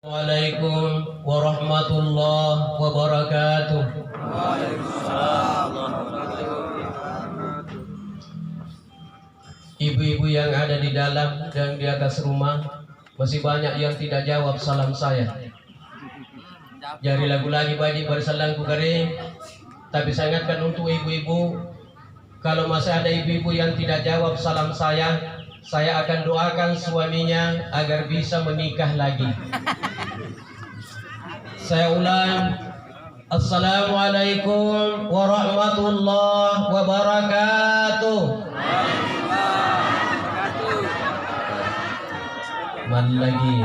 Assalamualaikum warahmatullahi wabarakatuh. Ibu-ibu yang ada di dalam dan di atas rumah, masih banyak yang tidak jawab salam saya. Jari lagu lagi bagi berselangku kering. Tapi saya ingatkan untuk ibu-ibu, kalau masih ada ibu-ibu yang tidak jawab salam saya akan doakan suaminya agar bisa menikah lagi. Saya ulang, Assalamualaikum warahmatullahi wabarakatuh. Mari lagi.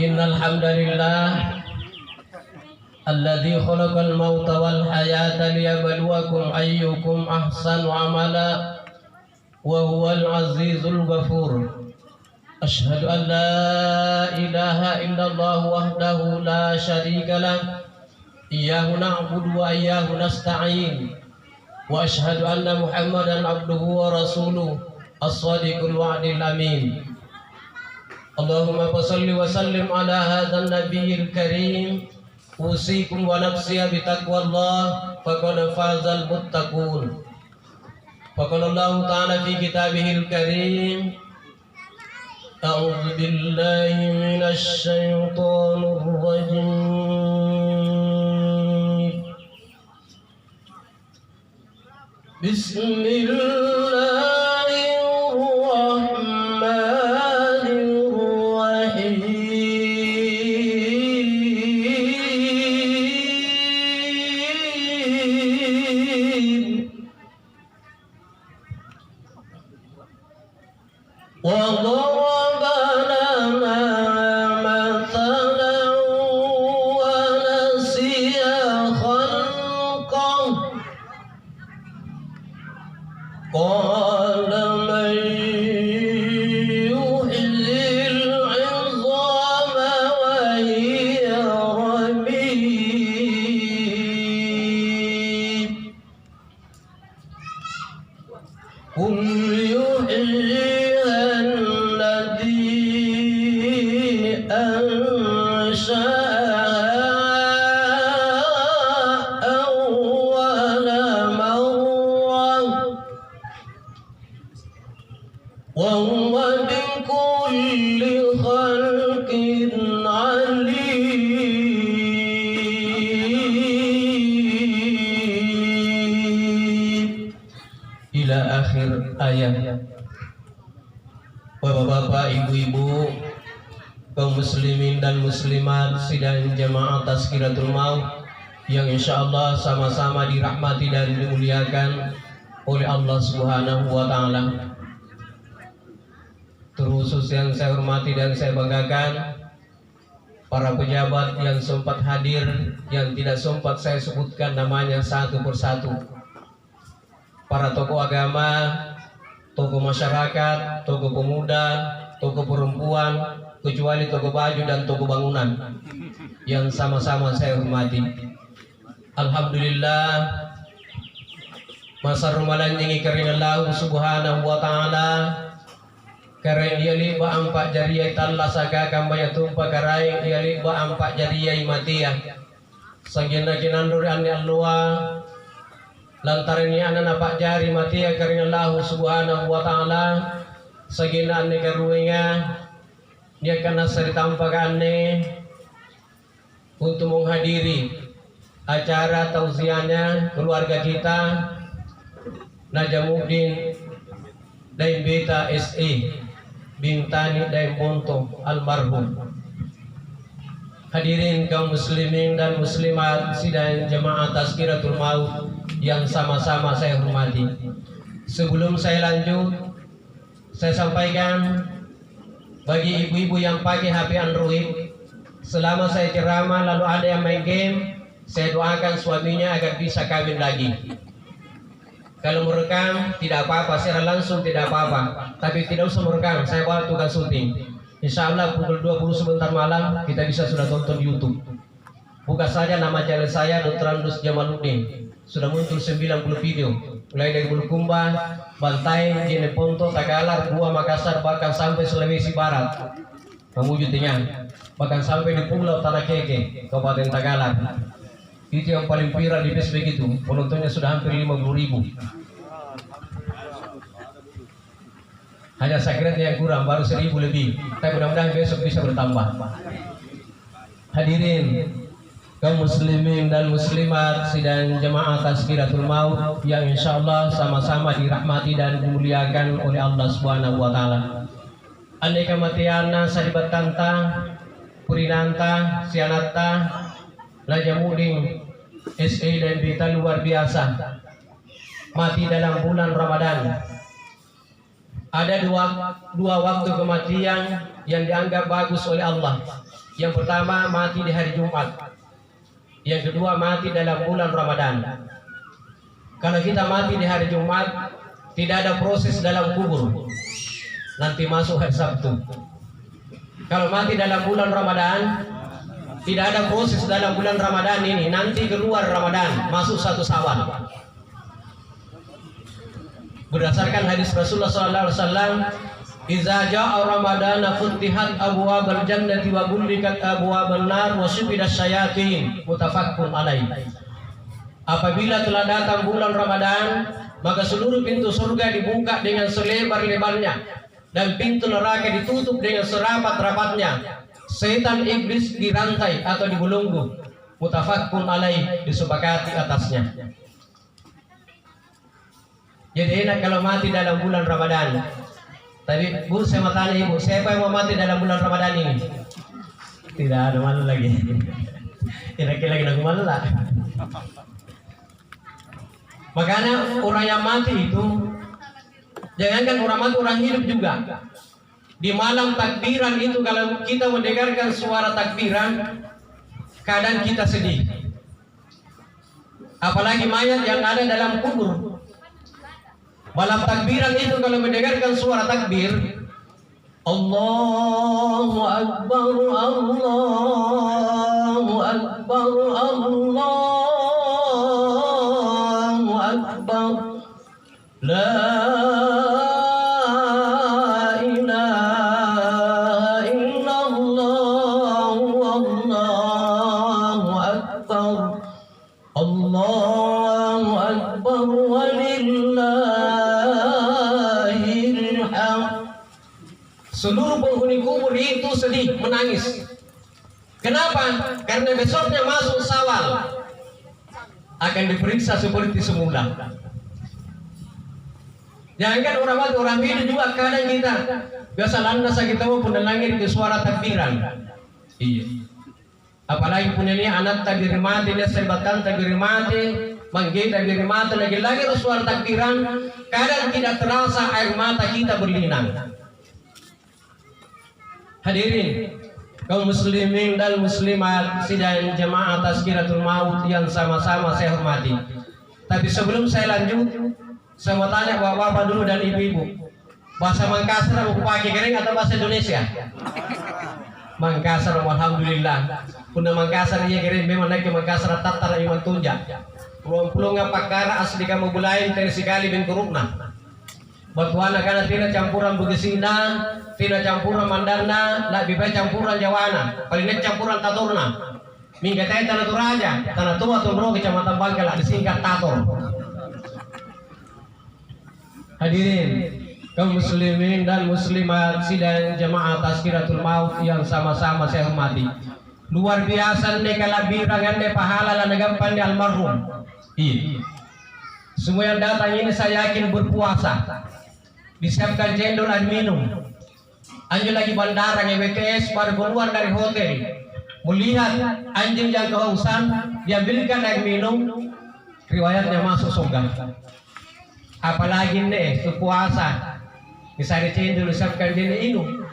Innal hamdalillah alladzi khalaqal mauta wal hayata liyabluwakum ayyukum ahsanu amala wa huwal azizul ghafur. Asyhadu an la ilaha illallah wahdahu la syarika lah, iyyahu na'budu wa iyyahu nasta'in, wa asyhadu anna Muhammadan abduhu wa rasuluh as-sadiqul wa'dil amin. Allahumma salli wa sallim ala hadzal nabiyil karim. Usikum wa nafsiya bi taqwallah faqad fazal muttaqun. Faqala Allah ta'ala fi kitabihil karim, أعوذ بالله من الشيطان الرجيم. بسم الله الرحمن الرحيم. وضرب لنا مثلا ونسي خلقه قال من يحيي العظام وهي رميم قل يحييها الذي أنشأها أول مرة وهو بكل خلق عليم. إلى آخر ayat. Bapak-bapak, ibu-ibu, kaum muslimin dan muslimat sidang jamaah Tazkiratul Maut yang insyaallah sama-sama dirahmati dan dimuliakan oleh Allah Subhanahu wa taala. Terkhusus yang saya hormati dan saya banggakan para pejabat yang sempat hadir, yang tidak sempat saya sebutkan namanya satu persatu. Para tokoh agama, tokoh masyarakat, tokoh pemuda, tokoh perempuan, kecuali tokoh baju dan tokoh bangunan yang sama-sama saya hormati. Alhamdulillah, masa ramalan ini karena Allah Subhanahu wa taala karena ia liba ampak jariya talla saka kambaya tumpa karai ia liba ampak jariya matia sagina kinandur anni Allah lantaran ni anak napak jari mati karena Allah Subhanahu wa taala sagina ane karuinga dia kana sari tampakane untuk menghadiri acara tausiahnya keluarga kita Najamuddin Daim Beta SE Bintani Daim Ponto almarhum. Hadirin kaum muslimin dan muslimat sidang jamaah Tazkiratul Maut yang sama-sama saya hormati. Sebelum saya lanjut, saya sampaikan bagi ibu-ibu yang pakai HP Android, selama saya ceramah lalu ada yang main game, saya doakan suaminya agar bisa kawin lagi. Kalau merekam tidak apa-apa, secara langsung tidak apa-apa, tapi tidak usah merekam, saya buat tugas syuting. Insya Allah pukul 20 sebentar malam kita bisa sudah tonton YouTube. Buka saja nama channel saya Dr. Andus Jamaluddin. Sudah muncul 90 video. mulai dari Bulukumba, Bantai, Jeneponto, Tagalar, Gua, Makassar, bahkan sampai Sulawesi Barat. menuju Tingah, bahkan sampai di Pulau Tanakeke, Kabupaten Tagalar. Itu yang paling viral di Facebook itu, penontonnya sudah hampir 50.000. Hanya sakretnya yang kurang, baru 1.000 lebih. Tapi mudah-mudahan besok bisa bertambah. Hadirin kaum muslimin dan muslimat sidang jemaah Tazkiratul Maut yang insya Allah sama-sama dirahmati dan dimuliakan oleh Allah Subhanahu wa Ta'ala. Andai kematianna salibatanta, purinanta, sianata, Raja Muding, SE dan berita luar biasa. Mati dalam bulan Ramadan. Ada dua waktu kematian yang dianggap bagus oleh Allah. Yang pertama mati di hari Jumat. Yang kedua mati dalam bulan Ramadan. Kalau kita mati di hari Jumat, tidak ada proses dalam kubur. Nanti masuk hari Sabtu. Kalau mati dalam bulan Ramadan, tidak ada proses dalam bulan Ramadan ini. Nanti keluar Ramadan, masuk 1 Syawal. Berdasarkan hadis Rasulullah SAW, "Idza jaa Ramadan futihat abwabul jannati wa ghulliqat abwabun nar wa sufidas syayatin." Muttafaqun alaih. Apabila telah datang bulan Ramadan, maka seluruh pintu surga dibuka dengan selebar-lebarnya dan pintu neraka ditutup dengan serapat-rapatnya. Setan iblis dirantai atau dibelenggu. Muttafaqun alaih, disepakati atasnya. Jadi enak kalau mati dalam bulan Ramadan. Tapi Bu, saya mau tanya Ibu, siapa yang mau mati dalam bulan Ramadan ini? Tidak ada malu lagi. Kira-kira lagi malu lah. Makanya orang yang mati itu, jangankan orang mati, orang hidup juga. Di malam takbiran itu kalau kita mendengarkan suara takbiran, kadang kita sedih. Apalagi mayat yang ada dalam kubur. Malam takbiran itu kalau mendengarkan suara takbir, Allahu Akbar, Allahu Akbar, Allahu Akbar, La ilaha illallah, Allahu Akbar, Allahu Akbar, walillah. Seluruh penghuni kubur itu sedih, menangis. Kenapa? Karena besoknya masuk Syawal, akan diperiksa seperti semula. Jangankan orang mati, orang hidup juga kadang kita biasa landas kita mau pun langit ke suara takbiran. Iya. Apalagi punya ini anak takbir mati, dia serbatkan takbir mati, manggil takbir mati, lagi-lagi suara takbiran, kadang tidak terasa air mata kita berlinang. Hadirin kaum muslimin dan muslimat sidang jemaah Tazkiratul Maut yang sama-sama saya hormati. Tapi sebelum saya lanjut, saya mau tanya bapak-bapak dulu dan ibu-ibu, bahasa Mangkasar mau pakai kering atau bahasa Indonesia? Mangkasar, alhamdulillah. Puna Mangkasar iya kering, memang naik ke Mangkasar tatar iman tunja. Pulang pakara asli kamu bulain tadi sekali bengkurupna. Batuana karena tidak campuran Bugisina, tidak campuran Mandarna, lebih baik campuran Jawana, paling campuran Tatorna. Mingga tayo tanah Toraja, tanah tua Tumro, kecamatan Bangkala, disingkat Tator. Hadirin kaum muslimin dan muslimat sidang jemaah Tazkiratul Maut yang sama-sama saya hormati. Luar biasa nih kalabirangan nih pahala lah nagampan di almarhum. Iya. Semua yang datang ini saya yakin berpuasa. Disiapkan cendol dan minum. Anjing lagi bandara BTS baru keluar dari hotel, melihat anjing yang kehausan, diambilkan air minum, riwayatnya masuk surga. Apalagi nih puasa, misalnya cendol disiapkan dia minum,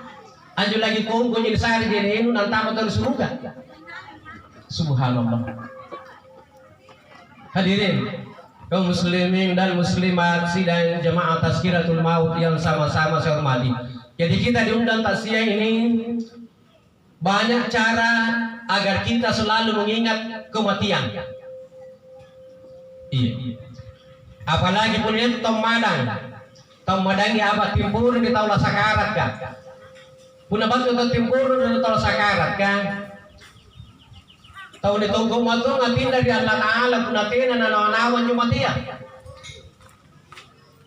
anjing lagi kongko jadi sehari dia minum dan tamat dari surga. Subhanallah. Hadirin kaum muslimin dan muslimat sidang jemaah Tazkiratul Maut yang sama-sama saya hormati. Jadi kita diundang takziah ini banyak cara agar kita selalu mengingat kematian. Iya. Apalagi punya Tom Madang ini apa timbul di taula sakarat kan. Puna bantu timpuro dan tol sakarat kan. Tahu ni tunggu mato ngatin dari Allah Taala puna tena na nawan cuma dia.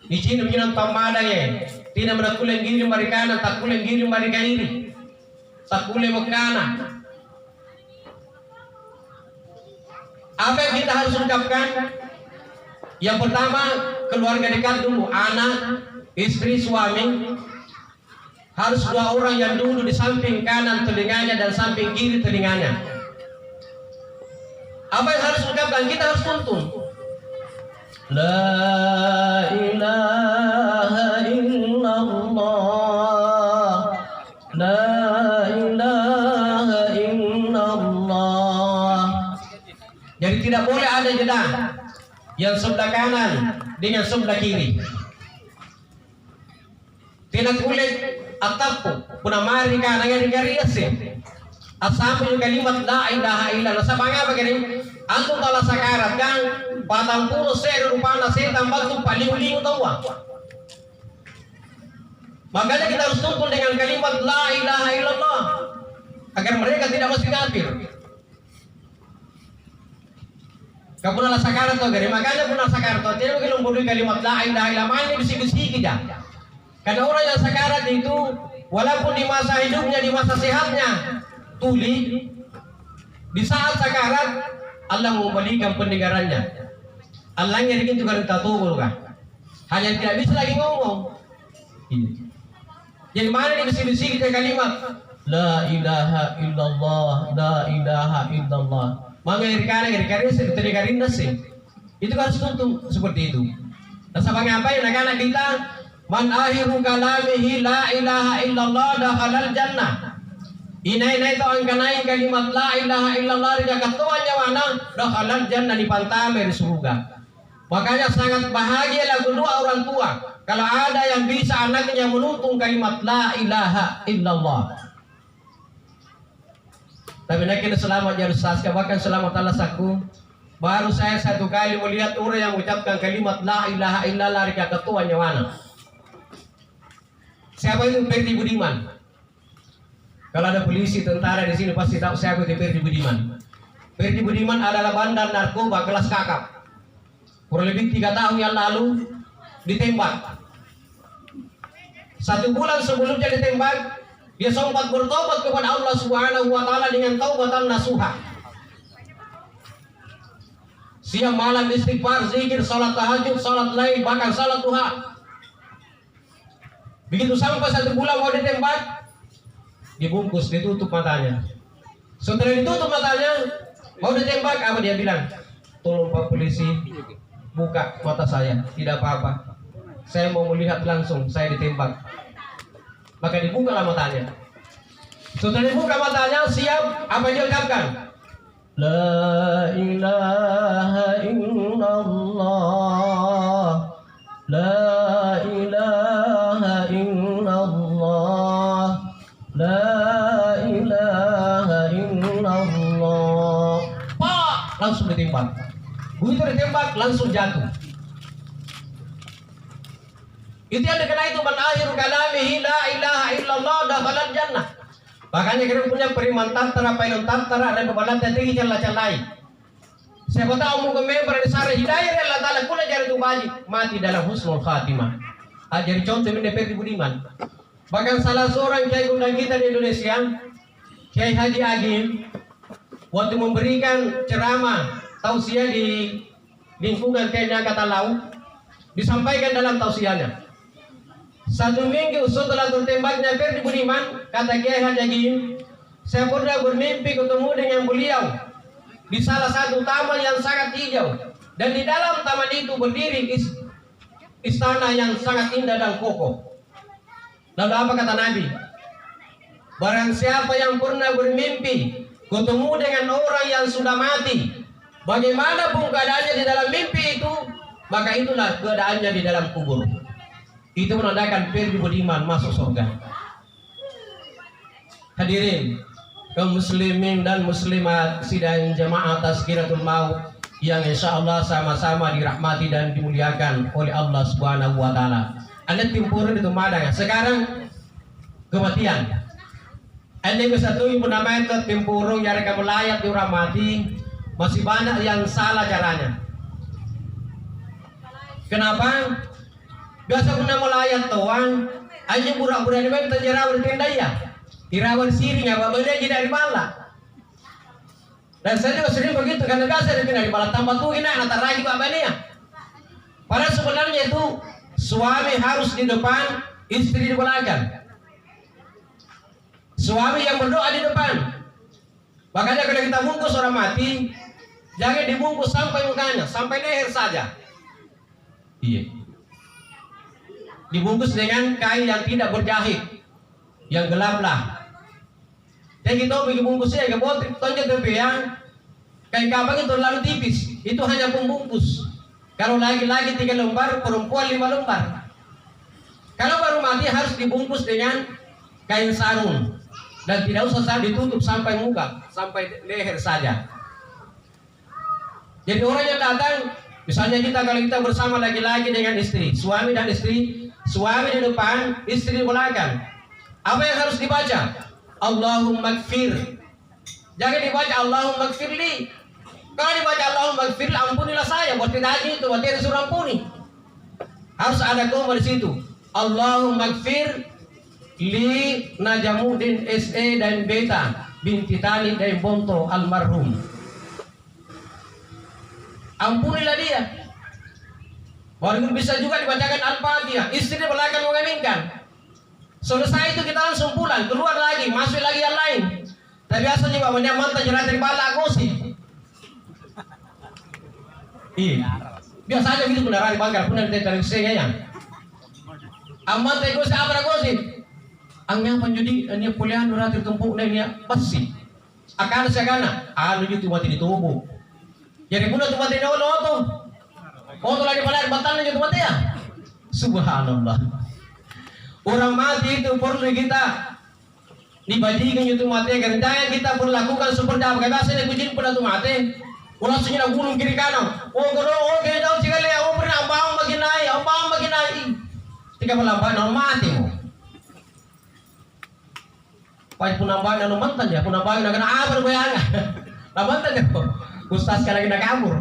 Ijin minan pamada ye. Tina merakulen giri marikana takulen giri marikairi. Takule mekana. Apa yang kita harus ucapkan? Yang pertama, keluarga dekat dulu, anak, istri, suami. Harus dua orang yang dulu di samping kanan telinganya dan samping kiri telinganya. Apa yang harus ucapkan? Kita harus tuntun. La ilaha illallah. La ilaha illallah. Jadi tidak boleh ada jeda yang sebelah kanan dengan sebelah kiri. Tidak boleh atapku puna mari kanan yang digariasi. Asampu kalimat la ilaha illallah. Sabanga begini, antum tala sakarat kan batang puro ser rupana setan batu paling-paling tawa. Makanya kita harus tuntun dengan kalimat la ilaha illallah agar mereka tidak masuk kafir. Kapuna la sakarat to gari, makanya puna sakarat to tidak mungkin membunuh kalimat la ilaha illallah ini bisik-bisik aja. Karena orang yang sakarat itu walaupun di masa hidupnya, di masa sehatnya tuli, di saat sakarat Allah mengembalikan pendengarannya. Allah ngirikin juga kita tunggu kan. Hanya tidak bisa lagi ngomong. Jadi mana ini bisik-bisik kita kalimat la ilaha illallah, la ilaha illallah. Mengirikan terdengarin nasi. Itu harus tuntun seperti itu. Dan sabangnya apa yang anak kita man akhiru kalamihi la ilaha illallah dakhalal jannah. Inai itu angkanai kalimat la ilaha illallah dia ketuanya mana dakhalal jannah di pantame di surga. Makanya sangat bahagialah kedua orang tua kalau ada yang bisa anaknya menuntun kalimat la ilaha illallah. Tapi nak kita selamat jadi saska bahkan selamat Allah saku. Baru saya satu kali melihat orang yang mengucapkan kalimat la ilaha illallah dia ketuanya mana. Siapa itu? Perdi Budiman. Kalau ada polisi, tentara di sini pasti tahu siapa itu Perdi Budiman. Perdi Budiman adalah bandar narkoba kelas kakap. Kurang lebih 3 tahun yang lalu ditembak. 1 bulan sebelumnya ditembak, dia sempat bertobat kepada Allah Subhanahu wa taala dengan taubatan nasuha. Siang malam istighfar, zikir, salat tahajud, salat lail, bahkan salat duha. Begitu sampai 1 bulan mau ditembak, dibungkus, ditutup matanya. Setelah ditutup matanya, mau ditembak, apa dia bilang? Tolong Pak Polisi, buka mata saya, tidak apa-apa. Saya mau melihat langsung, saya ditembak. Maka dibukalah matanya. Setelah dibuka matanya, siap, apa dia ucapkan? La ilaha illallah, la ilaha illallah, la ilaha illallah. Pak, langsung ditembak. Begitu ditembak, langsung jatuh. Itu yang dikenal itu man akhiru kalamihi la ilaha illallah dakhalal jannah. Makanya kita punya periman tantara, pailon tantara, dan kebalan tinggi cala-calai. Siapa tahu mau member di sana hidayah Allah Taala kula jari itu baji mati dalam husnul khatimah. Jadi contoh ini Perdi Budiman. Bahkan salah seorang kiai undang kita di Indonesia, Kiai Haji Agim, waktu memberikan ceramah tausiah di lingkungan Kenya Kata Laut, disampaikan dalam tausiahnya. 1 minggu setelah tertembaknya Perdi Budiman, kata Kiai Haji Agim, saya pernah bermimpi ketemu dengan beliau di salah satu taman yang sangat hijau, dan di dalam taman itu berdiri istana yang sangat indah dan kokoh. Lalu apa kata Nabi? Barang siapa yang pernah bermimpi ketemu dengan orang yang sudah mati, bagaimanapun keadaannya di dalam mimpi itu, maka itulah keadaannya di dalam kubur. Itu menandakan Perdi Budiman masuk surga. Hadirin kaum muslimin dan muslimat sidang jamaah Tazkiratul Maut yang insya Allah sama-sama dirahmati dan dimuliakan oleh Allah Subhanahu wa taala. Anda timpuran itu madang. Sekarang kematian. Ini kesatu ibu namanya itu timpurung yang mereka melayat di Ramadi, masih banyak yang salah caranya. Kenapa? Biasa guna melayat tuang, aja burak-burak ini memang terjerawat tenda ya. Irawan sirinya, babanya jadi dari bala. Dan saya juga sering begitu, karena biasa dari bala tambah tuh ini anak lagi babanya. Padahal sebenarnya itu suami harus di depan, istri di belakang. Suami yang berdoa di depan. Makanya kalau kita bungkus orang mati, jangan dibungkus sampai mukanya, sampai leher saja. Iya. Dibungkus dengan kain yang tidak berjahit, yang gelap lah. Jadi kita bikin bungkusnya, kita buat tonjok tepi yang kain kabang itu terlalu tipis. Itu hanya pembungkus. Kalau laki-laki 3 lembar, perempuan 5 lembar. Kalau baru mati harus dibungkus dengan kain sarung dan tidak usah ditutup sampai muka, sampai leher saja. Jadi orang yang datang, misalnya kalau kita bersama laki-laki dengan istri, suami dan istri, suami di depan, istri di belakang. Apa yang harus dibaca? Allahumma gfir. Jangan dibaca Allahumma gfirli. Kalau dibaca Allahumma gfir, ampunilah saya. Buat tidak itu, buat tidak disuruh ampuni. Harus ada koma di situ. Allahumma gfir li Najamuddin SE dan Beta binti Tani dan Bonto almarhum. Ampunilah dia. Baru bisa juga dibacakan Al-Fatihah. Istri belakang mengaminkan. Selesai itu kita langsung pulang, keluar lagi, masuk lagi yang lain. Tapi biasanya bapaknya mantan jerat dari bala gosip. Iya. Biasa aja gitu benar di banggar pun dari sengenya. Amat gosip apa gosip? Angnya penjudi ini kuliah nurat tertumpuk ini pasti. Akan segana, anu itu mati di tubuh. Jadi pun itu mati tuh. Oh tuh lagi pada batalnya itu mati ya. Subhanallah. Orang mati itu perlu kita dibajikan itu mati. Karena jangan kita perlu lakukan seperti apa. Kayak biasanya kucing pada itu mati. Orang sudah gunung kiri kanan. Oh kalau kayak jauh sekali ya. Oh pernah ambang makin naik. Tiga melambai non mati mo. Pas punambang non mantan ya. Punambang nak kena apa bayangnya. Mantan ya. Ustaz sekali nak kabur.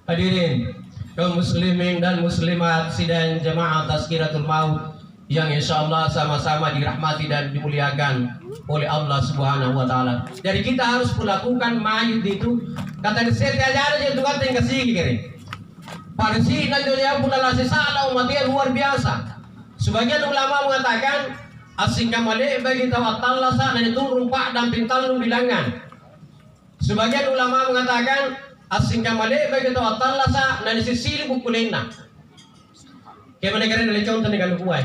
Hadirin kaum muslimin dan muslimat sidang jamaah Tazkiratul Maut yang insyaallah sama-sama dirahmati dan dimuliakan oleh Allah Subhanahu wa taala. Jadi kita harus melakukan mayit itu kata setiap hari itu kan tinggal sih kiri. Parsi nantinya pun adalah sesala umat yang luar biasa. Sebagian ulama mengatakan asing kamale bagi tawatalla sa dan itu rumpak dan pintal bilangan. Sebagian ulama mengatakan asing kamale bagi tawatalla sa dan sisili bukulena. Kaya negara dari contoh negara kuai.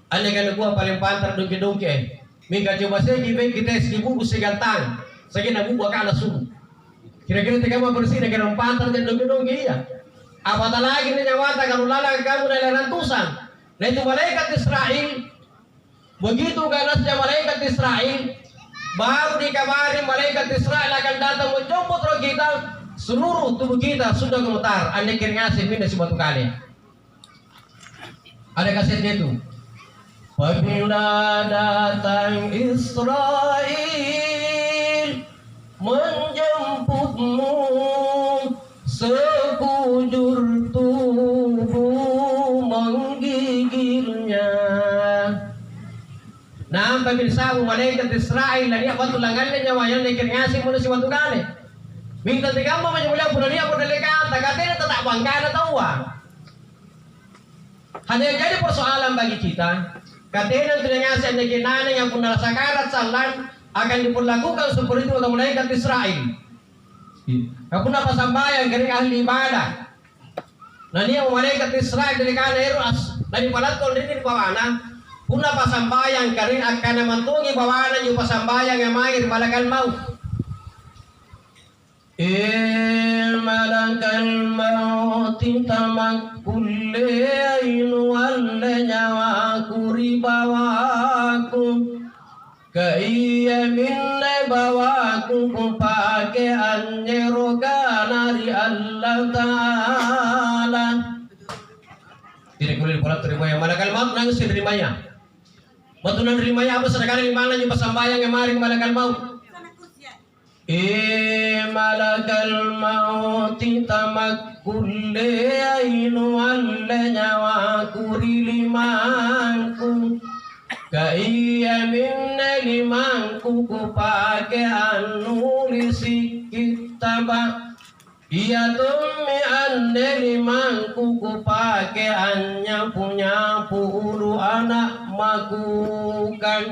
Ane negara kuai paling pantar dongki-dongki. Mika coba saya kita bungkus segantang. Saya kena buku akan langsung. Kira-kira tiga mau bersih negara pantar dan dongki-dongki ya. Apatah lagi nih nyawata kalau lalang kamu dari rantusan. Nah itu malaikat Israel. Begitu ganasnya malaikat Israel, baru dikabari malaikat Israel akan datang menjemput roh kita. Seluruh tubuh kita sudah gemetar. Anda kira ngasih minta si batu kali. Ada kasetnya itu. Apabila datang Israel menjemputmu, sekujur tubuh menggigilnya. Nah, pemirsa malaikat Israel lagi apa tulangannya nyawa yang lekir ngasih mana si batu kali. Minta tiga mau menyebelah pun dia pun dekat, katanya tetap bangkana tahu. Hanya jadi persoalan bagi kita. Katanya tidak ngasih nekinane yang pun sakarat salan akan diperlakukan seperti itu oleh malaikat Israel. Aku apa sambayan kering ahli ibadah. Nah dia malaikat Israel dari kana eras dari palat kol ini di bawana. Pun apa sambayan kering akan mentungi bawana yung pasambayan yang mahir balakan mau. Malakal mauti tamak kulli ainu walla nyawaku ribawaku kaya minne bawaku kupake anjeroga nari Allah Ta'ala. Tidak boleh dipolat terima yang malakal maut nangis diterimanya. Batunan rimaya apa sedekah di mana nyu pasambayang yang maring malakal maut. Malakal maut tamakkul ainu allanya kuri limanku kaya minna limanku kupake anulisi kitaba iya tumi anne limanku kupake anya punya puluh anak makukan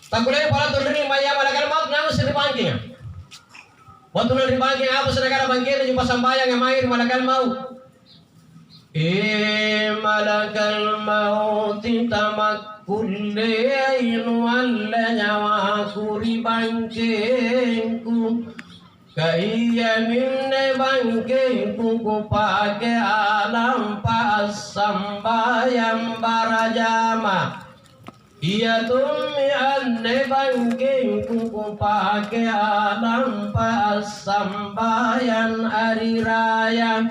takulay para tuloy maya malakal maut nang sa ribangking waktu nang ribangking apa sa negara bangking yung pasambayang yang mahir malakal maut malakal maut tamakkul ainu allanya wa kuri bangkingku kaya minne bangkingku kupake alam pasambayang barajama iya tumi anne bangkingku kupake alam pasambayang hari raya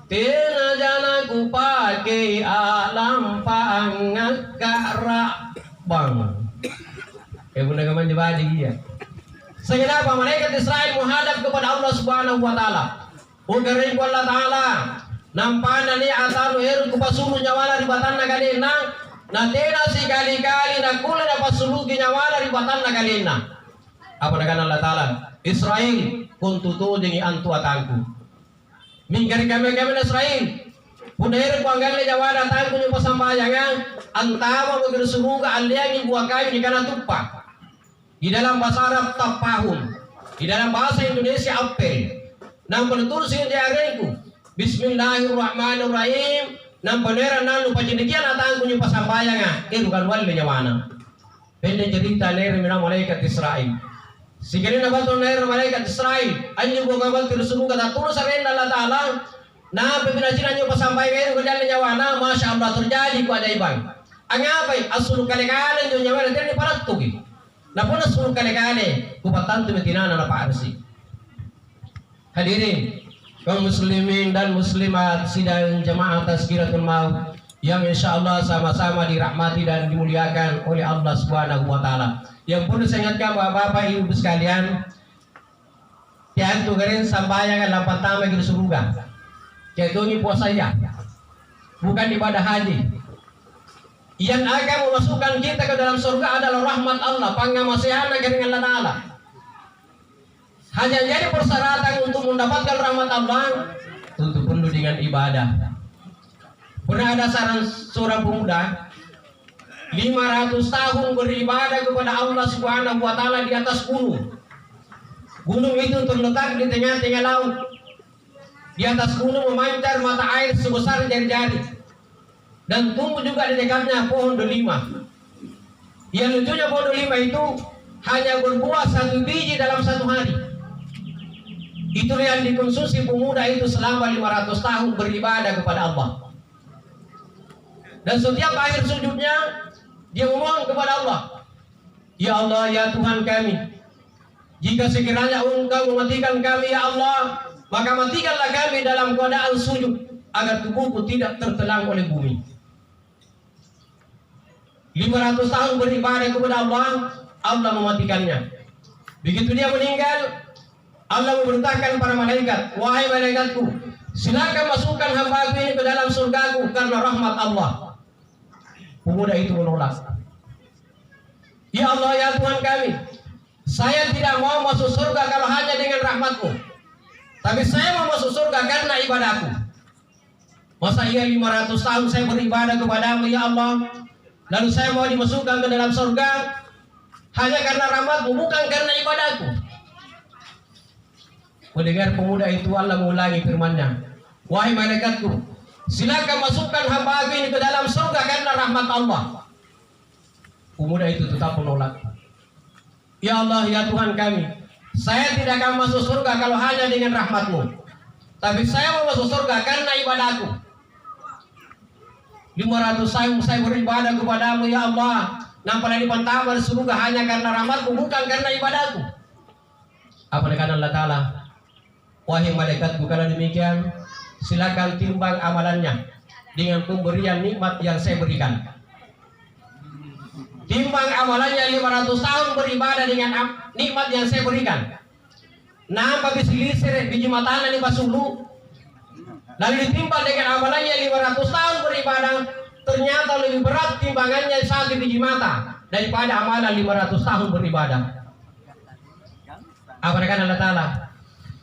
tina jana kupake alam pangakara bang bunda kaman jebadi iya. Kenapa malaikat Israel menghadap kepada Allah Subhanahu wa taala. Ugarin ko Allah taala nampana ni ataru heru kupasulu nyawala ribatan nagalena na tena si kali-kali na kula na pasulugi nyawala ribatan nagalena. Apa nagan Allah taala? Israel kuntutu dingi antu atangku. Minggari kami Israel. Puner ko anggal nyawala atangku nyu pasambayangan antama magresuruga alyang buah kayu di kana tupa. Di dalam bahasa Arab tapahun, di dalam bahasa Indonesia apel. Nang penutur sing diarengku. Bismillahirrahmanirrahim. Nang panera nang lupa jenikian atang kunyo pasambayanga. Bukan wali nyawana. Pende cerita ner mina malaikat Israel. Sigari na bato ner malaikat Israel. Anyo bogabal tirusunung kata tuno sa renda Allah Ta'ala. Na pipinasinan nyo pasambayanga kung dali nyawana. Masya Allah terjadi ku ajaiban. Ang apay asulu kalikalan nyo nyawana. Tini paratugi. Napuna suruh kali-kali kupatan tu metina na paarsi. Hadirin kaum muslimin dan muslimat sidang jamaah Tazkiratul Maut yang insyaallah sama-sama dirahmati dan dimuliakan oleh Allah Subhanahu wa taala. Yang perlu saya ingatkan Bapak Ibu sekalian, tiang tu garin sambayang 8 tahun di surga. Itu ni puasa ya. Bukan ibadah haji. Yang akan memasukkan kita ke dalam surga adalah rahmat Allah, pangamasihan dengan Allah Ta'ala. Hanya jadi persyaratan untuk mendapatkan rahmat Allah, tentu penuh dengan ibadah. Pernah ada seorang pemuda 500 tahun beribadah kepada Allah Subhanahu wa taala di atas gunung. Gunung itu terletak di tengah-tengah laut. Di atas gunung memancar mata air sebesar jari-jari. Dan tumbuh juga di dekatnya pohon delima. Yang lucunya pohon delima itu hanya berbuah 1 biji dalam 1 hari. Itu yang dikonsumsi pemuda itu selama 500 tahun beribadah kepada Allah. Dan setiap akhir sujudnya dia memohon kepada Allah, ya Allah, ya Tuhan kami, jika sekiranya Engkau mematikan kami ya Allah, maka matikanlah kami dalam keadaan sujud agar tubuhku tidak tertelan oleh bumi. 500 tahun beribadah kepada Allah, Allah mematikannya. Begitu dia meninggal, Allah memerintahkan para malaikat, wahai malaikatku, silakan masukkan hamba ini ke dalam surgaku karena rahmat Allah. Pemuda itu menolak. Ya Allah, ya Tuhan kami, saya tidak mau masuk surga kalau hanya dengan rahmatmu, tapi saya mau masuk surga karena ibadahku. Masa iya 500 tahun saya beribadah kepadamu ya Allah, lalu saya mau dimasukkan ke dalam surga hanya karena rahmatmu, bukan karena ibadahku. Mendengar pemuda itu, Allah mengulangi firman-Nya, wahai malaikatku, silakan masukkan hamba ini ke dalam surga karena rahmat Allah. Pemuda itu tetap menolak. Ya Allah, ya Tuhan kami, saya tidak akan masuk surga kalau hanya dengan rahmatmu, tapi saya mau masuk surga karena ibadahku. 500 tahun saya beribadah kepadamu ya Allah, nampaknya di pantaman surga hanya karena rahmatmu, bukan karena ibadahku. Apa dengan Allah Ta'ala? Wahai malaikat, bukanlah demikian, silakan timbang amalannya dengan pemberian nikmat yang saya berikan. timbang amalannya 500 tahun beribadah dengan nikmat yang saya berikan. Nampak bisilisir biji matana di basulu, lalu ditimbang dengan amalannya 500 tahun beribadah, ternyata lebih berat timbangannya satu biji mata daripada amalan 500 tahun beribadah. Apa kata Allah Ta'ala?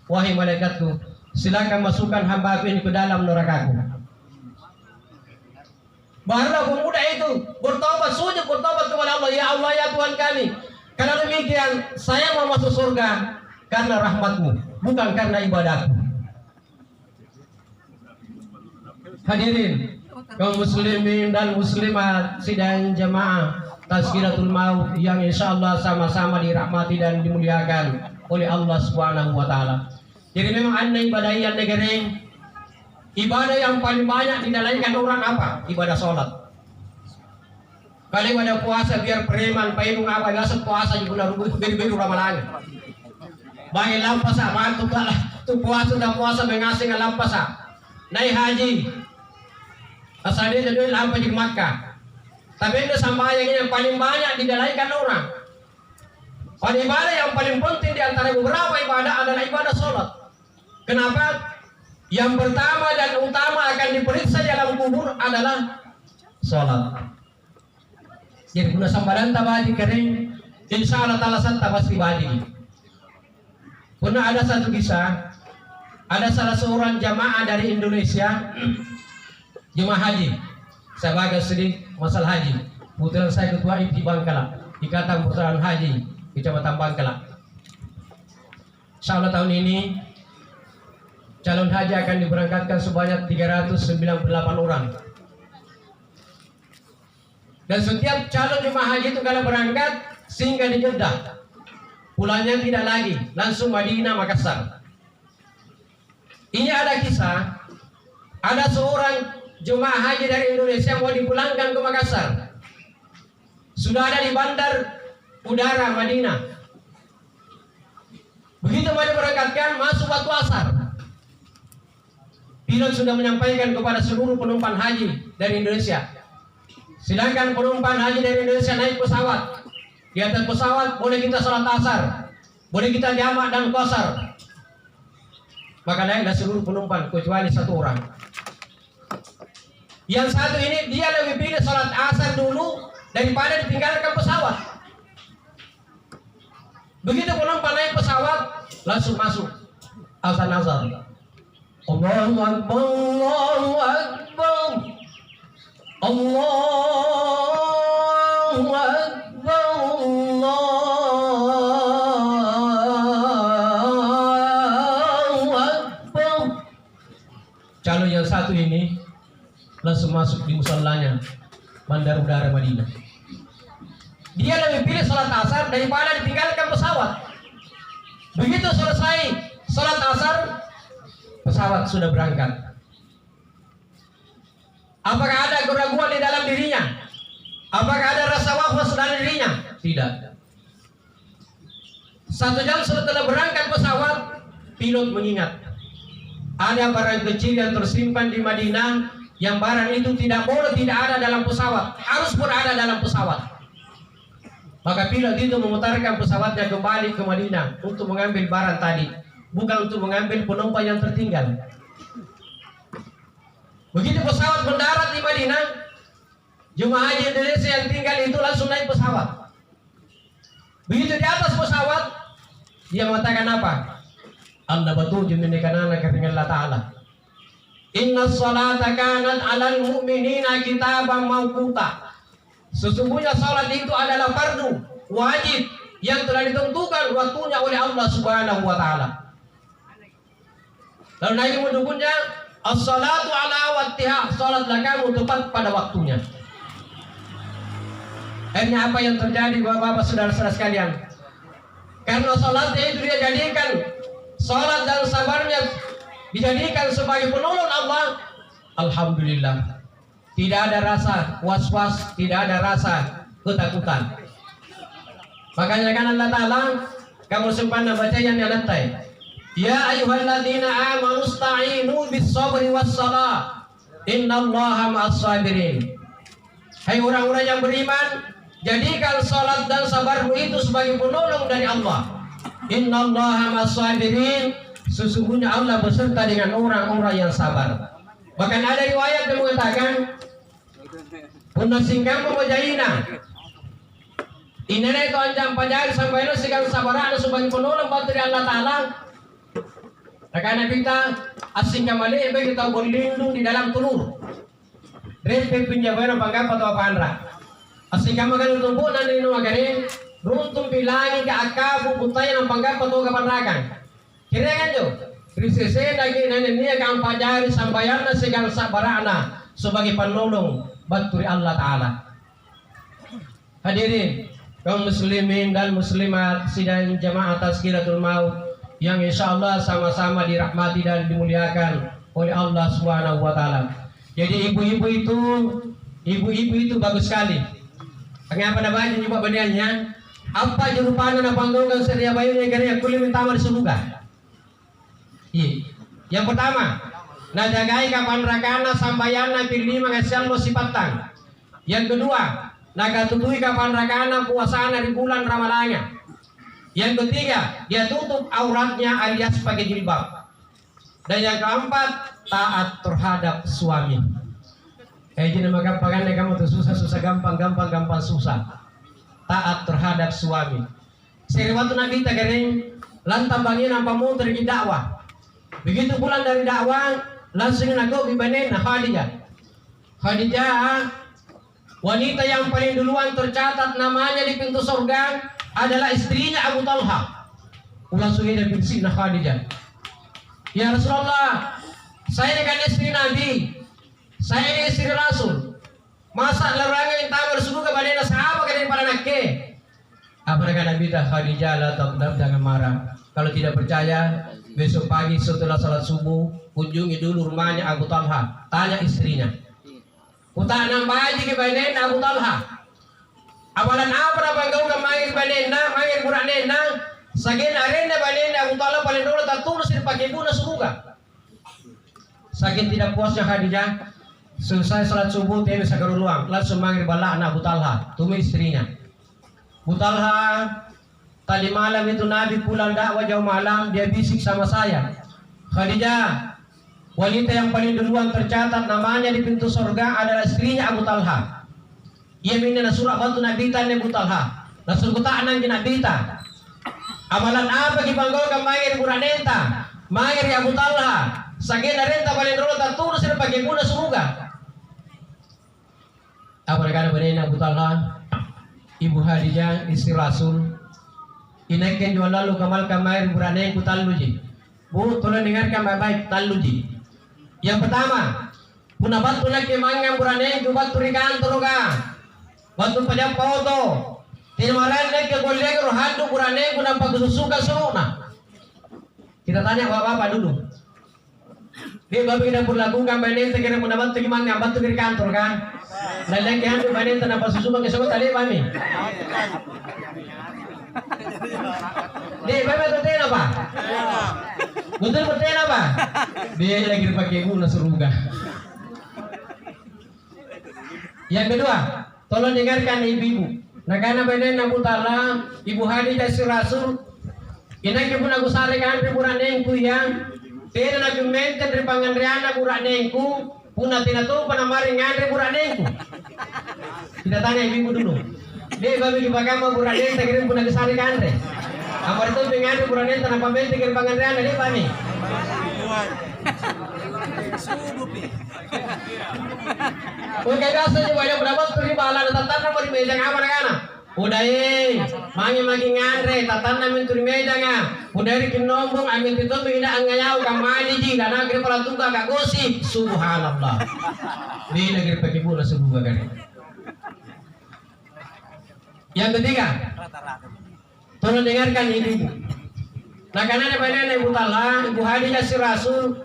Wahai malaikatku, silakan masukkan hamba aku ini ke dalam nerakaku. Barulah pemuda itu bertobat, sujud bertobat kepada Allah. Ya Allah, ya Tuhan kami, karena demikian saya mau masuk surga karena rahmatmu, bukan karena ibadahku. Hadirin kaum muslimin dan muslimat sidang jamaah Tazkiratul Maut yang insyaallah sama-sama dirahmati dan dimuliakan oleh Allah Subhanahu wa taala. Jadi memang ada ibadah yang negeri, ibadah yang paling banyak didalaikan orang apa? Ibadah sholat. Kalau ibadah puasa biar preman painung apa ngasep puasa juga beru-beru ramalan. Baik lampas apa tu puasa dan puasa mengasih lampas. Naik haji. Asal dia jadi lampas di Makkah. Tapi itu sampai yang paling banyak didalaikan orang. Pada ibadah yang paling penting di antara beberapa ibadah adalah ibadah sholat. Kenapa? Yang pertama dan utama akan diperiksa dalam kubur adalah sholat. Jadi guna sambaran tabadi kering, insya Allah ta'ala santa pasti badi. Pernah ada satu kisah, ada salah seorang jamaah dari Indonesia, jemaah haji. Saya bagas sedih masalah haji. Putra saya ketua di Bangkala, Ikatan Persaudaraan Haji, Kecamatan Bangkala. Insya Allah tahun ini calon haji akan diberangkatkan sebanyak 398 orang. Dan setiap calon jemaah haji itu kalau berangkat singgah di Jeddah, pulangnya tidak lagi, langsung Madinah Makassar. Ini ada kisah, ada seorang jemaah haji dari Indonesia mau dipulangkan ke Makassar. Sudah ada di bandar udara Madinah. Begitu mau diberangkatkan, masuk waktu asar. Pilot sudah menyampaikan kepada seluruh penumpang haji dari Indonesia, silakan penumpang haji dari Indonesia naik pesawat. Di atas pesawat boleh kita salat asar, boleh kita jamak dan qasar. Maka naiklah seluruh penumpang kecuali satu orang. Yang satu ini dia lebih pilih salat asar dulu daripada ditinggalkan pesawat. Begitu penumpang naik pesawat, langsung masuk azan azan. Allahu Akbar, Allahu Akbar, Allahu Akbar, Allahu Akbar. Calon yang satu ini langsung masuk di musallanya bandar udara Madinah. Dia lebih pilih salat asar daripada ditinggalkan pesawat. Begitu selesai salat asar, pesawat sudah berangkat. Apakah ada keraguan di dalam dirinya? Apakah ada rasa was-was dalam dirinya? Tidak. 1 jam setelah berangkat pesawat, pilot mengingat ada barang kecil yang tersimpan di Madinah, yang barang itu tidak boleh tidak ada dalam pesawat, harus berada dalam pesawat. Maka pilot itu memutarkan pesawatnya kembali ke Madinah untuk mengambil barang tadi, bukan untuk mengambil penumpang yang tertinggal. Begitu pesawat mendarat di Madinah, jemaah haji Indonesia yang tinggal itu langsung naik pesawat. Begitu di atas pesawat, dia mengatakan apa? Anda betul juminikanana kata Allah Ta'ala. Inna salata kanat alal mu'minina kitaban mawquta. Sesungguhnya salat itu adalah fardu, wajib, yang telah ditentukan waktunya oleh Allah Subhanahu wa taala. Lalu naik mendukungnya, as-salatu ala waqtiha, salatlah kamu tepat pada waktunya. Akhirnya apa yang terjadi Bapak-bapak saudara-saudara sekalian? Karena salatnya itu dia jadikan, salat dan sabarnya dijadikan sebagai penolong Allah. Alhamdulillah, tidak ada rasa was-was, tidak ada rasa ketakutan. Makanya kan Allah Ta'ala, kamu sempurna baca yang lantai. Ya ayyuhalladzina amanu sta'inu bis-sabri was-salah, innallaha ma'as-sabirin. Hai orang-orang yang beriman, Jadikan salat dan sabarmu itu sebagai penolong dari Allah. Innallaha ma'as-sabirin, sesungguhnya Allah beserta dengan orang-orang yang sabar. Bahkan ada riwayat yang mengatakan, "Punna singkang memojaina inene itu anjang panjang sampai itu sigang sabarana sebagai penolong bantu dari Allah Ta'ala." Karena kita asing kembali, kita berlindung di dalam telur. Repek pinjaman bangga atau panra. Asing kembali tubuh nanti nu magari, runtung bilangi ke akabu butaya ng bangga atau kapanrakan. Kira kan jo? Krisese lagi nanti niya kang pajari sambayan na sigang sabarana sebagai penolong bantu dari Allah Ta'ala. Hadirin kaum muslimin dan muslimat sidang jamaah Tazkiratul Maut yang insya Allah sama-sama dirahmati dan dimuliakan oleh Allah Subhanahu wa Ta'ala. Jadi ibu-ibu itu bagus sekali. Kenapa namanya juga benarnya? Apa jerupana na panggogan sedia bayunya karena kulit minta di surga. Yang pertama, najagai kapan rakana sambayana pilih mengasal lo sipatang. Yang kedua, nagatutui kapan rakana puasana di bulan Ramadanya. Yang ketiga, dia tutup auratnya alias pakai jilbab. Dan yang keempat, taat terhadap suami. Jadi nama gampang kamu tuh susah gampang susah. Taat terhadap suami. Waktu Nabi kita kering lantang bangin apa mau terjadi dakwah. Begitu pulang dari dakwah, langsung nago ibanen Khadijah, wanita yang paling duluan tercatat namanya di pintu surga adalah istrinya Abu Talha. Langsung dia binti Khadijah. Ya Rasulullah, saya ini kan istri Nabi, saya ini istri Rasul. Masa larangan yang tamu surga kepada sahabat kan para nakke. Apa kata Nabi Khadijah la taqdam, jangan marah. Kalau tidak percaya, besok pagi setelah salat subuh kunjungi dulu rumahnya Abu Talha, tanya istrinya. Utak nambah aja kepada Abu Talha. Awalan apa kau kemarin banena, main buranena, sagin arena banena Abu Talha paling dulu tak tulus dipakai buna surga. Saking tidak puasnya Khadijah, selesai salat subuh dia bisa keruang, langsung manggil bala anak Abu Talha, tumi istrinya. Abu Talha, tadi malam itu Nabi pulang dakwah jauh malam, dia bisik sama saya. Khadijah, wanita yang paling duluan tercatat namanya di pintu surga adalah istrinya Abu Talha. Ia minta surah bantu Nabi tanya Abu Talha. Langsung kutaan ng Nabita. Amalan apa gibanggo ka mangir buranenta? Mangir Abu Talha. Sagin na renta paling dulu tak tulus sila pakai muna surga. Apa nakana banena Abu Talha? Ibu Khadijah istri Rasul. Inakin jual lalu kamal kamair buraneng kutaluji. Bu, tolong dengarkan baik-baik taluji. Yang pertama, punabat punak kemangang buraneng jubat turikan turuga. Bantu pajak foto. Tinamaran naik ke golek rohadu kurane guna pagsusuka semua. Kita tanya bapak-bapak dulu. Dia bapak kita berlakukan banen sekira pun bantu gimana bantu di kantor kan. Lain kan tu banen tanpa susuka ke semua tadi kami. Dia bapak betul apa? Betul apa? Dia lagi pakai guna surga. Yang kedua, tolong dengarkan ibu-ibu. Nakana benen Abu Talha, Ibu Khadijah si Rasul. Inang ibu nagu sare kan buranengku yang tena na pimente dari pangandriana buranengku, puna tinatu panamari ngandre buranengku. Kita tanya ibu dulu. Dia babi di bagama buraneng tegirin puna sare kandre. Amar itu ngandre buraneng tanah pamente dari pangandriana dia pani. Oke guys, saja banyak berapa tuh balan tatan nama di meja apa nakana? Udah mangi ngandre tatan nama di meja nga. Udah kinombong amin itu bina angayau kamani ji dan agri peratuga kak gosip. Subhanallah. Di negeri pekibula sebuah kan. Yang ketiga, tolong dengarkan ibu. Nah karena ada Ibu Talha, Ibu Khadijah si Rasul.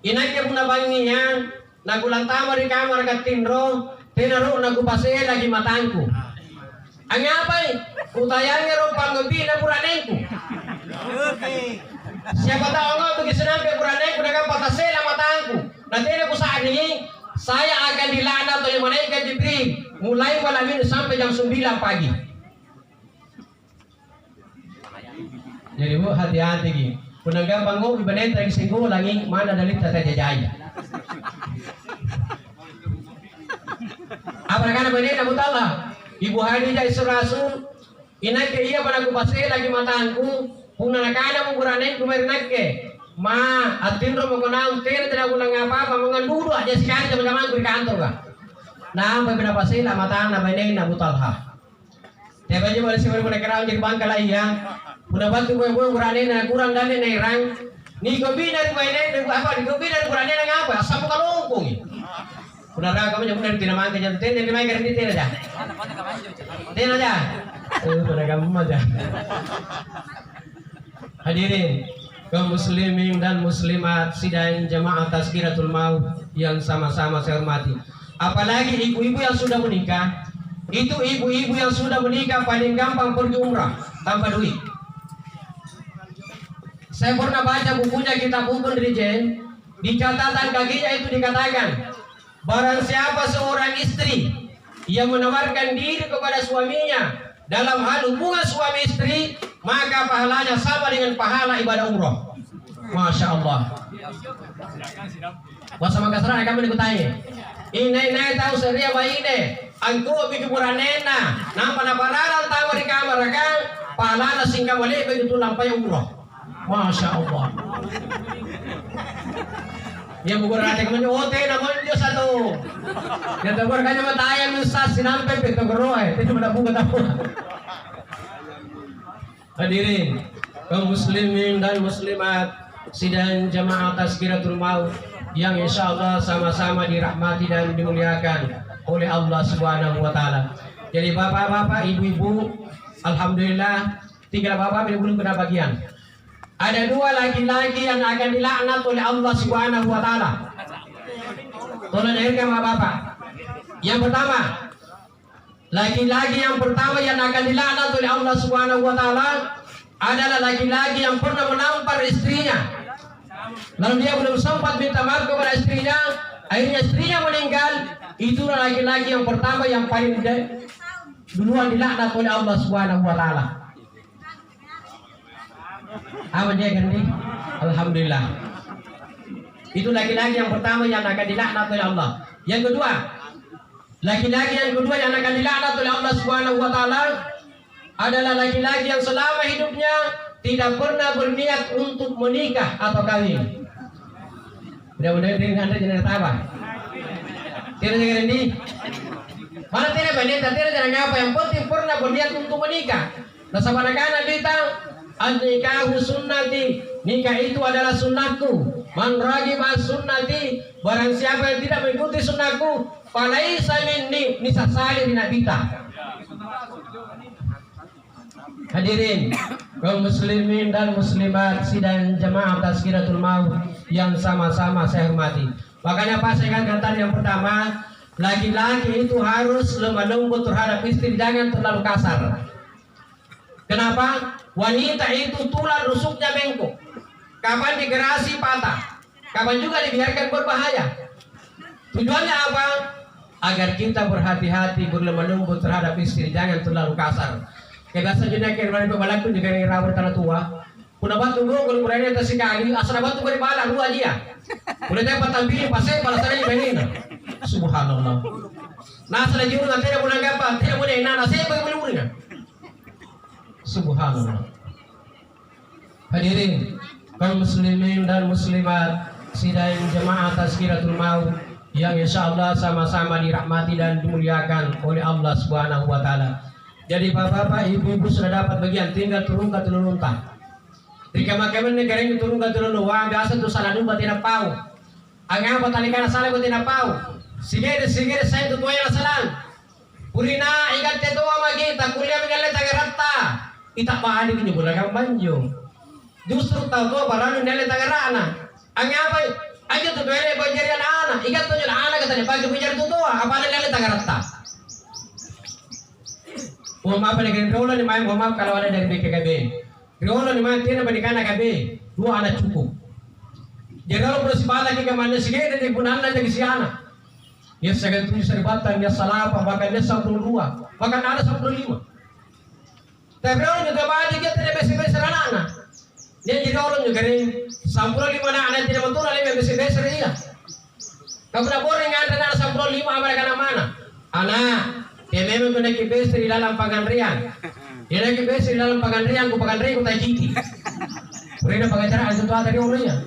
Inaknya pun nabanginya, nagulang tama di kamar kat tinro, tinaro nagupase lagi matangku. Ang apay, utayangnya ro panggabi na buranengku. Siapa tahu nga tuh kisenampe buranengku naga patase la matangku. Nanti aku saya akan dilaknat oleh malaikat Jibril mulai malam ini sampai jam 9 pagi. Jadi bu hati-hati gitu. Punangga bango ibadet lagi singgo lagi mana dalit tata jajaya. Apa kana bani Abu Talha? Ibu Hadijah istri Rasul inake iya pada ku pasai lagi mataanku punana kana mo guranen kumernakke. Ma atinro mo kunang tere tidak ulang apa-apa mengandudu aja sekali teman-teman ku di kantor ka. Nah, beberapa pasai la mataan na bani Abu Talha. Tiap aja boleh sih boleh kerang jadi bangka lah iya. Muna batu gue guranen na kurang dane na irang. Ni ko binar bani apa? Ni ko binar guranen na ngapa? Sabu kalungkung. Udah kami jangan tinamang kerja tenda di mana kerja tenda aja. Tenda aja. Udah kamu aja. Hadirin kaum muslimin dan muslimat sidang jamaah Tazkiratul Maut yang sama-sama saya hormati. Apalagi ibu-ibu yang sudah menikah. Itu ibu-ibu yang sudah menikah paling gampang pergi umrah tanpa duit. Saya pernah baca bukunya kitab hukum Dirijen. Di catatan kakinya itu dikatakan, barang siapa seorang istri yang menawarkan diri kepada suaminya dalam hal hubungan suami istri, maka pahalanya sama dengan pahala ibadah umroh. Masya Allah. Wasa makasra kami dikutanya. Inai tahu seria baine. Angku bikin buranena. Nampak napararan tahu di kamar kan? Pahalanya singkat balik begitu lampai umroh. Masya Allah. Dia bukan rata kemudian ote namun dia satu. Dia tegur kanya mataya misas sinampe pe tegeroy. Itu mana buka tahu. Hadirin kaum muslimin dan muslimat sidang jamaah Tazkiratul Maut yang insyaallah sama-sama dirahmati dan dimuliakan oleh Allah Subhanahu wa taala. Jadi bapak-bapak, ibu-ibu, alhamdulillah tinggal bapak belum kena bagian. Ada dua laki-laki yang akan dilaknat oleh Allah Subhanahu wa taala. Tolong dengarkan Bapak. Yang pertama, laki-laki yang pertama yang akan dilaknat oleh Allah Subhanahu wa taala adalah laki-laki yang pernah menampar istrinya. Lalu dia belum sempat minta maaf kepada istrinya, akhirnya istrinya meninggal. Itulah laki-laki yang pertama yang paling duluan dilaknat oleh Allah Subhanahu wa taala. Apa dia ganti? Alhamdulillah. Itu laki-laki yang pertama yang akan dilaknat oleh Allah. Yang kedua, laki-laki yang kedua yang akan dilaknat oleh Allah Subhanahu wa taala adalah laki-laki yang selama hidupnya tidak pernah berniat untuk menikah atau kawin. Mudah-mudahan dengan Anda jangan tertawa. Tidak jangan ini. Mana tidak berniat, tidak jangan apa, yang penting pernah berniat untuk menikah. Nah, sabana-kana kita an-nikahu sunnati, nikah itu adalah sunnahku. Man ragiba sunnati, barang siapa yang tidak mengikuti sunnahku, falaisa minni, nisasali dinabita. Hadirin kaum muslimin dan muslimat sidang jamaah Tazkiratul Maut yang sama-sama saya hormati. Makanya Pak saya katakan yang pertama, laki-laki itu harus lemah lembut terhadap istri, jangan terlalu kasar. Kenapa? Wanita itu tulang rusuknya bengkok. Kapan digerasi patah, kapan juga dibiarkan berbahaya. Tujuannya apa? Agar kita berhati-hati, berlemah lembut terhadap istri, jangan terlalu kasar. Kayak biasa jenak yang berani berbalak itu jika rawat tanah tua. Kuna batu gua kalau berani atas sekali, asal batu beri bala dua dia. Udah dapat tampil pasai balasannya benin. Subhanallah. Nah selanjutnya tidak boleh apa, tidak boleh nana saya bagaimana? Subhanallah. Hadirin kaum muslimin dan muslimat sidang jamaah Tazkiratul Maut yang insyaallah sama-sama dirahmati dan dimuliakan oleh Allah Subhanahu wa taala. Jadi bapak-bapak, ibu-ibu sudah dapat bagian, tinggal turun ke telur unta. Di kamar-kamar negara ini turun ke telur unta, biasa tu salah dulu tidak pau. Angin apa talikan salah tidak pau. Sigere saya tu tuanya salah. Purina ikat tetua magi, tak kuliah mengalir tak rata. Itak bahani punya bulan banjo. Justru tahu tu barang mengalir tak rana. Angin apa? Aja tu tuanya bajarian anak, ikat tu jadi anak katanya pagi bijar tu tua, apa mengalir tak rata. Mohon maaf nih Griono nih main, mohon maaf kalau ada dari BKKB. Griono nih main tiada berikan KB, 2 anak cukup. Jadi kalau bersifat lagi ke mana sih dari punan lagi si anak. Ya saya tulis seribatan, ya salah apa, bahkan dia 102, bahkan ada 105. Tapi orang juga banyak dia tidak besar-besar anak-anak. Dia jadi orang juga ini, 105 anak tidak betul, ada besar-besar iya. Kau pernah boring anak 105 apa karena mana? Anak, dia memang menaiki besar di dalam pagandrian. Dia naiki besar di dalam pagandrian, ku pagandrian ku tak citi. Pernah pengacara itu tuh tadi orangnya.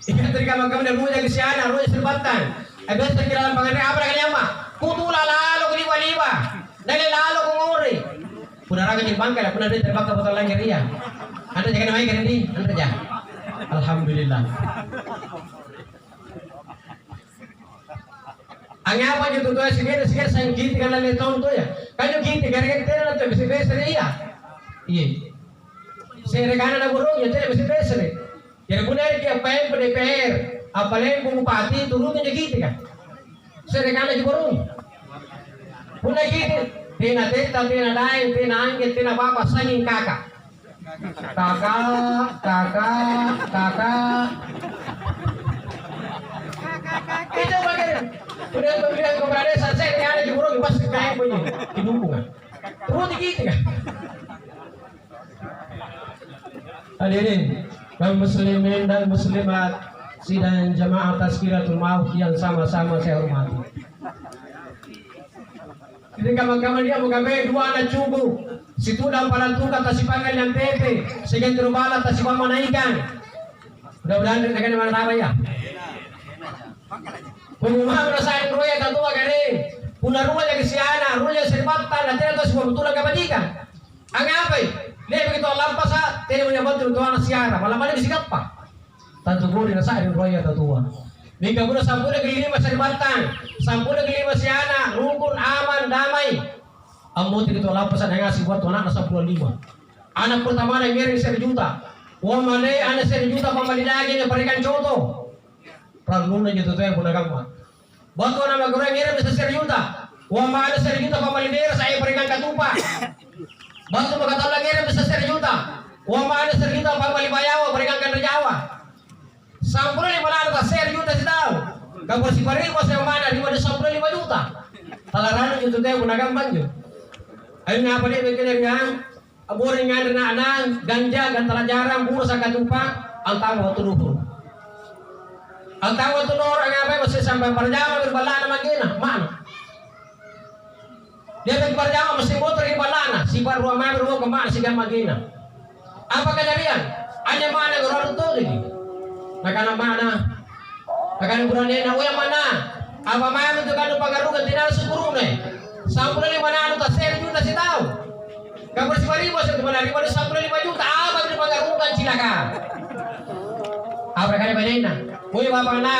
Ikan tadi kamu dan rumah jadi si anak, rumah seribatan. Besar di dalam pagandrian apa dengan nyama? Kutula lalu ke liba-liba, dari lalu ke ngori. Puna raga di bangkai, puna dia terbakar botol lagi dia. Anda jangan main kan ini, anda aja. Alhamdulillah. Angin apa gitu tuh segera sayang gitu kan lalu tahun tuh ya. Kan gitu gara-gara kita tuh besar iya. Iya. Saya rekan ada burung ya tidak besar. Jadi benar dia PM DPR, apalagi bupati turunnya gitu kan. Saya rekan ada burung. Puna gitu. Tina teta, tina lain, tina angin, tina bapak, sanging kakak. Kakak. Itu bagaimana? Udah pemilihan kepala desa, saya ada di burung, pas kayak punya, di dukungan. Terus gitu kan? Hadirin, kaum muslimin dan muslimat, sidang jamaah Tazkiratul Maut yang sama-sama saya hormati. Jadi kawan-kawan dia mengambil dua anak cubu, situ dalam palantung kata si panggil yang pepe, sehingga terubala tak si menaikkan. Mudah-mudahan dengan mana nama ya. Pengumuman merasakan roya dan tua kali, punya rumah yang kesiana, rumah yang seribatan, nanti atau semua betul kebadikan. Apa? Dia begitu lampas tidak menyebut itu anak siara, malam malam disikap pak. Tentu gue dirasakan roya dan tua. Minggu bulan sampurna gelima seribatan, sampurna gelima siana, rukun, aman, damai. Amu itu lampasan yang ngasih buat anak 105. Anak pertama yang ngirim 1 juta. Uang mana anak 1 juta pembali lagi yang berikan contoh. Peranguna gitu tuh yang punya kamu. Batu nama gue ngirim 1 juta. Uang mana 1 juta pembali daerah saya berikan katupa. Batu berkata lagi ngirim 1 juta. Uang mana 1 juta pembali Bayawa berikan kan Jawa. Sampul 5 juta sih tahu. Kamu si pari bos yang mana 5 juta. Talaran itu teh gunakan banjir. Ayo ngapa dia bikin yang aboring anak ganja gantala jarang burus akan tumpah antang waktu luhur. Antang waktu luhur ngapa masih sampai perjama berbalana magina mana? Dia berjama mesti motor di balana si baru ramai beruang kemana si magina. Apa kejadian? Hanya mana orang itu lagi? Nakana mana? Nakana berani na uya mana? Apa mana itu kan pagarugan tidak syukur nih. Sampul 5 anu tak 1 juta sih tahu. Kamu si bari bos itu mana? 5 juta apa itu pagarugan silakan. Apa kali banyak? Uya bapak na.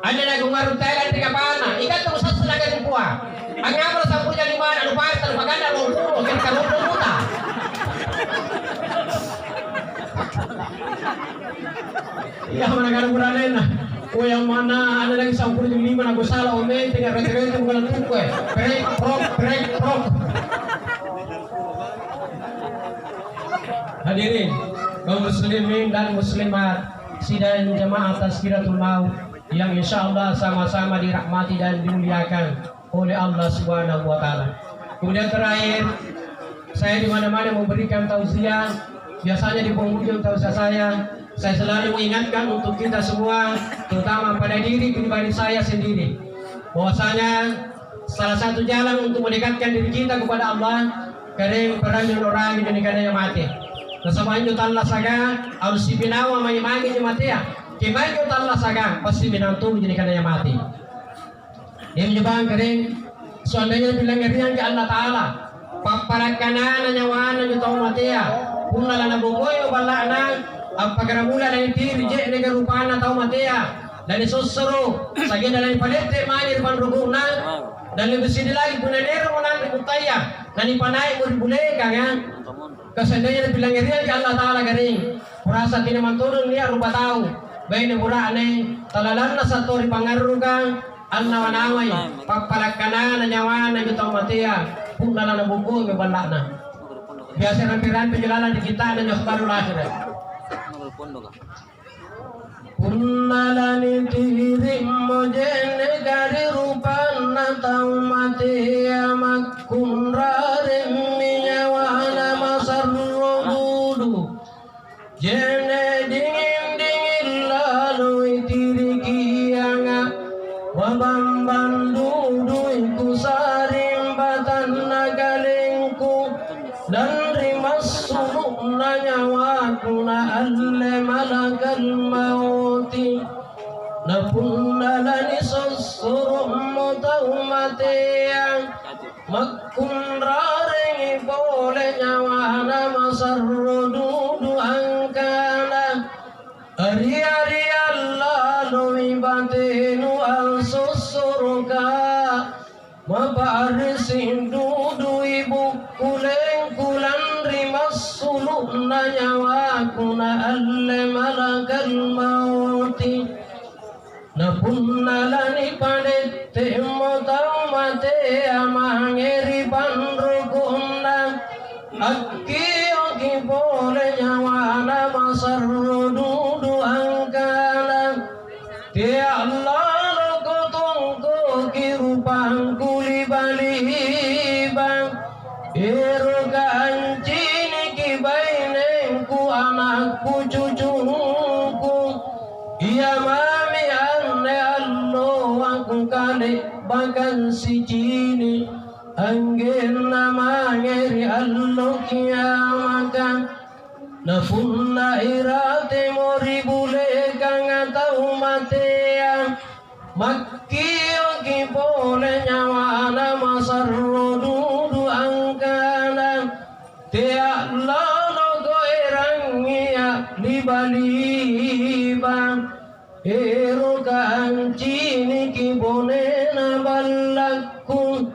Ada na gumaru Thailand 3 pana. Ikan terus satu lagi semua. Ang apa sampulnya 5 anu pas terus maganda lo kan kalau juta. Iya mana kan berani na. Oh yang mana ada lagi 105 aku salah omen tinggal rete-rete bukan tuku break prok. Hadirin kaum muslimin dan muslimat sidang jamaah Tazkiratul Maut yang insyaallah sama-sama dirahmati dan dimuliakan oleh Allah Subhanahu wa taala. Kemudian terakhir saya di mana-mana memberikan tausiah, biasanya di penghujung tausiah saya selalu mengingatkan untuk kita semua, terutama pada diri pribadi saya sendiri, bahwasanya salah satu jalan untuk mendekatkan diri kita kepada Allah, karena peranjul orang Indonesia yang mati. Nasabahin juta Allah saga, harus dipinawa may magi mati ya. Kibahin juta Allah saga, pasti binantu menjadikan yang mati. Yang menyebabkan kering, seandainya bilang ngerian ke Allah Taala, paparakana nyawana juta mati ya, punala na bukoy o balana. Apakah mula dari diri je dengan rupana tahu matia dan isusuru sagi dalam palete manir panruguna dan lebih sini lagi punanero menang kutaya dan ipanai berbule kan kesendirian bilang dia ke Allah Taala garing merasa tidak manturun dia rupa tahu baik murane talalan na satu di pangarugan anna wanawai papalakana na nyawana gitu matia punala na buku bebalana biasa rampiran penjelalan di kita dan baru lahir. Punnalani diri mojene dari rupan taumati amakun rarim minyawana masarrodudu jene dingin lalu itirikianga wabamban dudu iku sarimbatan nagalingku dan rimas sulukna nyawakuna alle malakal mauti napunna lani susurum mutaumateang makun raring boleh nyawana masarrodudu angkana ari-ari Allah lui batenu al susuruka maparisin dudu ibu kuleng-kulan rimas sulukna nyawakuna alle malakal mauti napunna lani padette motaumate amangeri panrukunna akki oki pole nyawana masarrodudu angkana te Allah loko tungko kirupang kuli balibang eroga ancini kibainengku anakku cucuku iya mami anne allo aku kali bagan si cini angin nama ngeri allo kiamakan nafunna irate mori bule kang atau mateang makki oki pole nyawana masarrodudu angkana tia lalo go erangia libalibang ero kancini kibone na balakku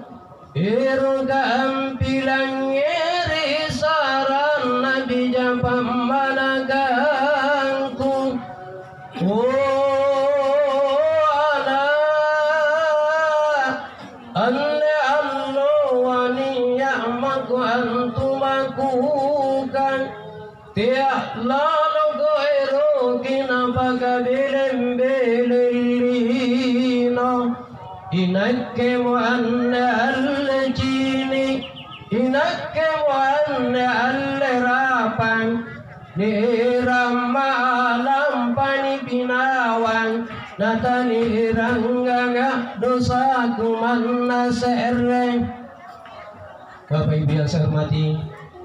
ero kampilang eri saran nabi jampam managangku ala anne allo waniyamaku antumakukan tia lalo go ero kinabaga belembelelino inakke mo anne alle jini inakke mo anne alle rapang ni ramalam pani pinawang natani rangga dosaku manna sereng. Bapak Ibu yang saya hormati,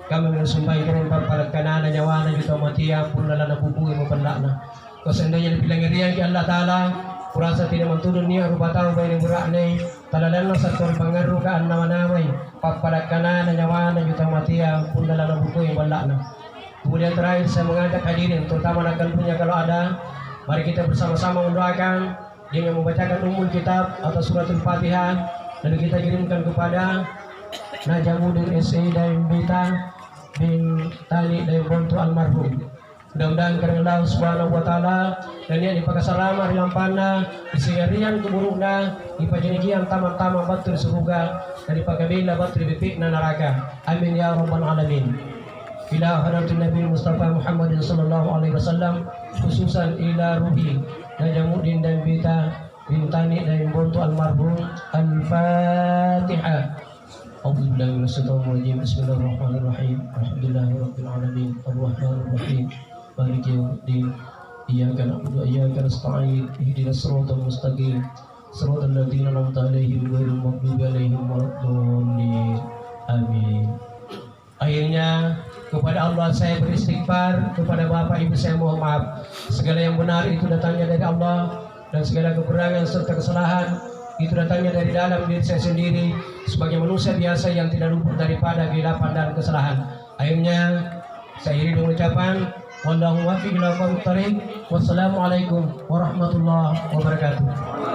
kami mensumpahkan pampalagkanan nyawa na juta mati ampun na nabubuhay mo pandana. Kasi seandainya dipilangirian ki Allah Ta'ala, kurasa tidak mentudun niya rubatang bayi berakne, talalan sa tori pangaru ka nama-namay, pampalagkanan nyawa na juta mati ampun na nabubuhay mo pandana. Kemudian terakhir saya mengajak hadirin, terutama anak punya kalau ada, mari kita bersama-sama mendoakan dengan membacakan umul kitab atau suratul Fatihah, lalu kita kirimkan kepada Najamuddin S.A. dan Bita bin Tani dan Bontu almarhum. Mudah-mudahan karena Allah Subhanahu wa Ta'ala dan yang dipakasalama rilampana disingarian keburukna dipajinigian taman-taman batur surga dan dipakabila batur bipikna neraka. Amin ya rabbal alamin. Ila hadratin Nabi Mustafa Muhammadin sallallahu alaihi wasallam, khususan ila ruhi Najamuddin dan Bita bin Tani dan Bontu almarhum. Al-Fatihah. أعوذ بالله من الشيطان الرجيم بسم الله الرحمن الرحيم الحمد لله رب العالمين الرحمن الرحيم مالك يوم الدين إياك نعبد وإياك نستعين اهدنا الصراط المستقيم صراط الذين أنعمت عليهم غير المغضوب عليهم ولا الضالين آمين. Akhirnya kepada Allah saya beristighfar, kepada Bapak Ibu saya mohon maaf. Segala yang benar itu datangnya dari Allah dan segala kekurangan serta kesalahan itu datangnya dari dalam diri saya sendiri sebagai manusia biasa yang tidak luput daripada keilapan dan kesalahan. Akhirnya saya iri dengan ucapan wallahu muwaffiq ila aqwamit thariq. Wassalamualaikum warahmatullahi wabarakatuh.